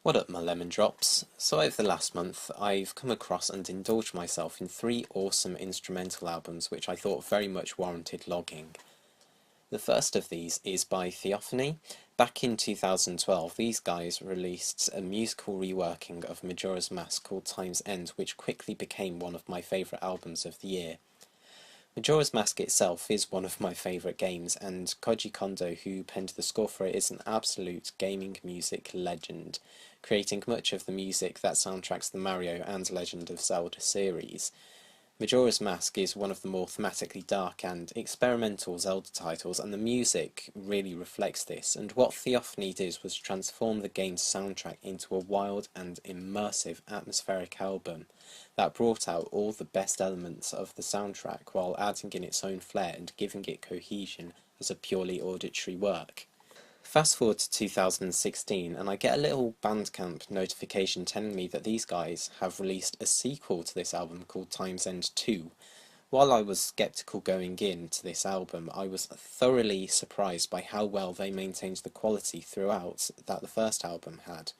What up, my lemon drops? So over the last month, I've come across and indulged myself in three awesome instrumental albums which I thought very much warranted logging. The first of these is by Theophany. Back in 2012, these guys released a musical reworking of Majora's Mask called Time's End, which quickly became one of my favourite albums of the year. Majora's Mask itself is one of my favourite games, and Koji Kondo, who penned the score for it, is an absolute gaming music legend, creating much of the music that soundtracks the Mario and Legend of Zelda series. Majora's Mask is one of the more thematically dark and experimental Zelda titles, and the music really reflects this, and what Theophany did was transform the game's soundtrack into a wild and immersive atmospheric album that brought out all the best elements of the soundtrack while adding in its own flair and giving it cohesion as a purely auditory work. Fast forward to 2016 and I get a little Bandcamp notification telling me that these guys have released a sequel to this album called Time's End 2. While I was skeptical going into this album, I was thoroughly surprised by how well they maintained the quality throughout that the first album had.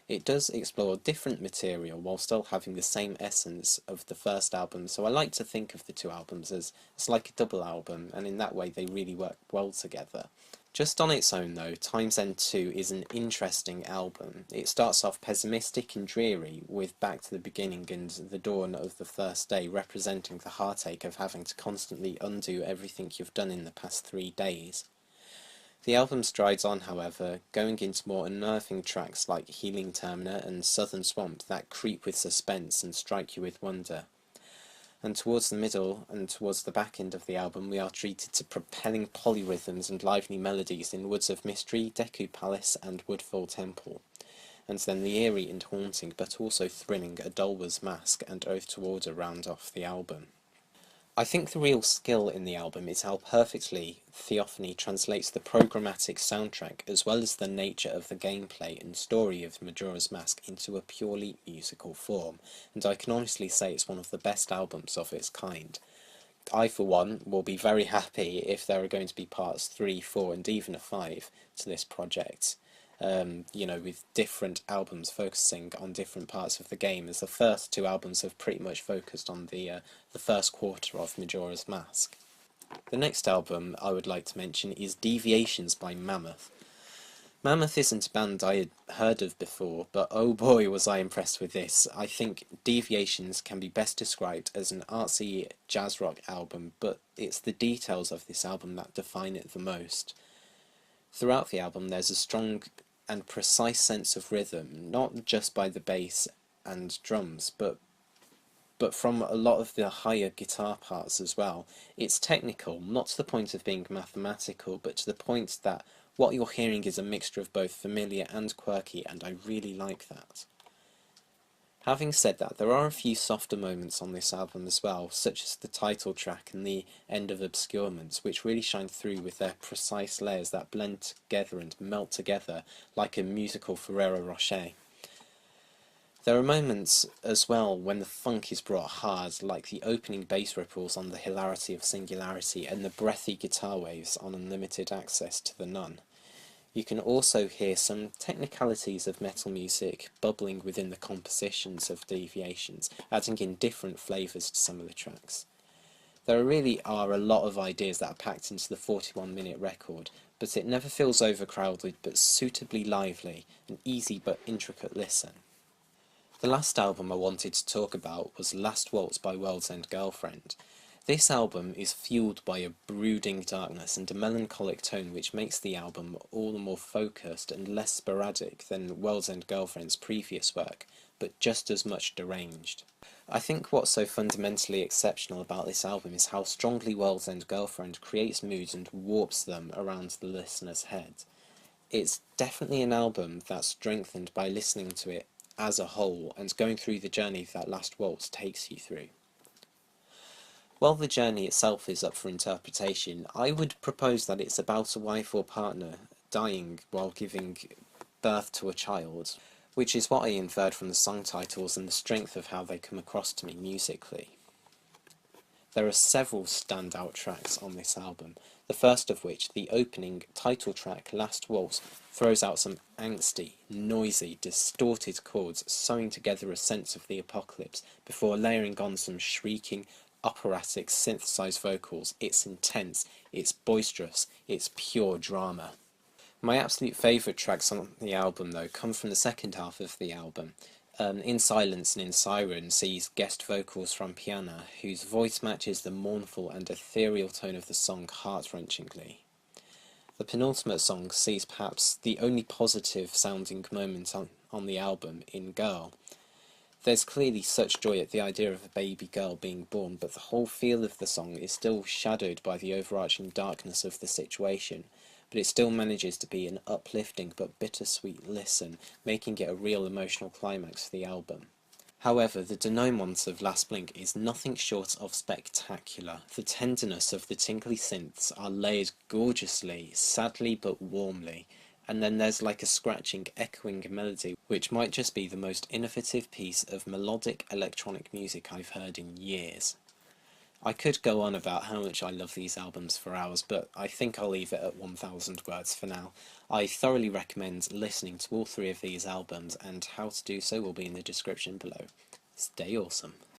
It does explore different material while still having the same essence of the first album, so I like to think of the two albums as it's like a double album, and in that way they really work well together. Just on its own though, Time's End 2 is an interesting album. It starts off pessimistic and dreary, with Back to the Beginning and The Dawn of the First Day representing the heartache of having to constantly undo everything you've done in the past 3 days. The album strides on, however, going into more unnerving tracks like Healing Termina and Southern Swamp that creep with suspense and strike you with wonder. And towards the middle and towards the back end of the album we are treated to propelling polyrhythms and lively melodies in Woods of Mystery, Deku Palace and Woodfall Temple, and then the eerie and haunting but also thrilling Adolwa's Mask and Oath to Order round off the album. I think the real skill in the album is how perfectly Theophany translates the programmatic soundtrack as well as the nature of the gameplay and story of Majora's Mask into a purely musical form, and I can honestly say it's one of the best albums of its kind. I, for one, will be very happy if there are going to be parts 3, 4 and even a 5 to this project. With different albums focusing on different parts of the game, as the first two albums have pretty much focused on the first quarter of Majora's Mask. The next album I would like to mention is Deviations by Mammoth. Mammoth isn't a band I had heard of before, but oh boy was I impressed with this. I think Deviations can be best described as an artsy jazz rock album, but it's the details of this album that define it the most. Throughout the album there's a strong and precise sense of rhythm, not just by the bass and drums, but from a lot of the higher guitar parts as well. It's technical, not to the point of being mathematical, but to the point that what you're hearing is a mixture of both familiar and quirky, and I really like that. Having said that, there are a few softer moments on this album as well, such as the title track and the End of Obscurements, which really shine through with their precise layers that blend together and melt together like a musical Ferrero Rocher. There are moments as well when the funk is brought hard, like the opening bass ripples on The Hilarity of Singularity and the breathy guitar waves on Unlimited Access to the Nun. You can also hear some technicalities of metal music bubbling within the compositions of Deviations, adding in different flavours to some of the tracks. There really are a lot of ideas that are packed into the 41-minute record, but it never feels overcrowded but suitably lively, an easy but intricate listen. The last album I wanted to talk about was Last Waltz by World's End Girlfriend. This album is fueled by a brooding darkness and a melancholic tone which makes the album all the more focused and less sporadic than World's End Girlfriend's previous work, but just as much deranged. I think what's so fundamentally exceptional about this album is how strongly World's End Girlfriend creates moods and warps them around the listener's head. It's definitely an album that's strengthened by listening to it as a whole and going through the journey that Last Waltz takes you through. While the journey itself is up for interpretation, I would propose that it's about a wife or partner dying while giving birth to a child, which is what I inferred from the song titles and the strength of how they come across to me musically. There are several standout tracks on this album. The first of which, the opening title track, Last Waltz, throws out some angsty, noisy, distorted chords, sewing together a sense of the apocalypse, before layering on some shrieking, operatic, synthesized vocals. It's intense, it's boisterous, it's pure drama. My absolute favourite tracks on the album, though, come from the second half of the album. In Silence and in Siren sees guest vocals from Piana, whose voice matches the mournful and ethereal tone of the song heart-wrenchingly. The penultimate song sees perhaps the only positive sounding moment on the album, in Girl. There's clearly such joy at the idea of a baby girl being born, but the whole feel of the song is still shadowed by the overarching darkness of the situation, but it still manages to be an uplifting but bittersweet listen, making it a real emotional climax for the album. However, the denouement of Last Blink is nothing short of spectacular. The tenderness of the tinkly synths are layered gorgeously, sadly but warmly, and then there's like a scratching, echoing melody, which might just be the most innovative piece of melodic electronic music I've heard in years. I could go on about how much I love these albums for hours, but I think I'll leave it at 1,000 words for now. I thoroughly recommend listening to all three of these albums, and how to do so will be in the description below. Stay awesome.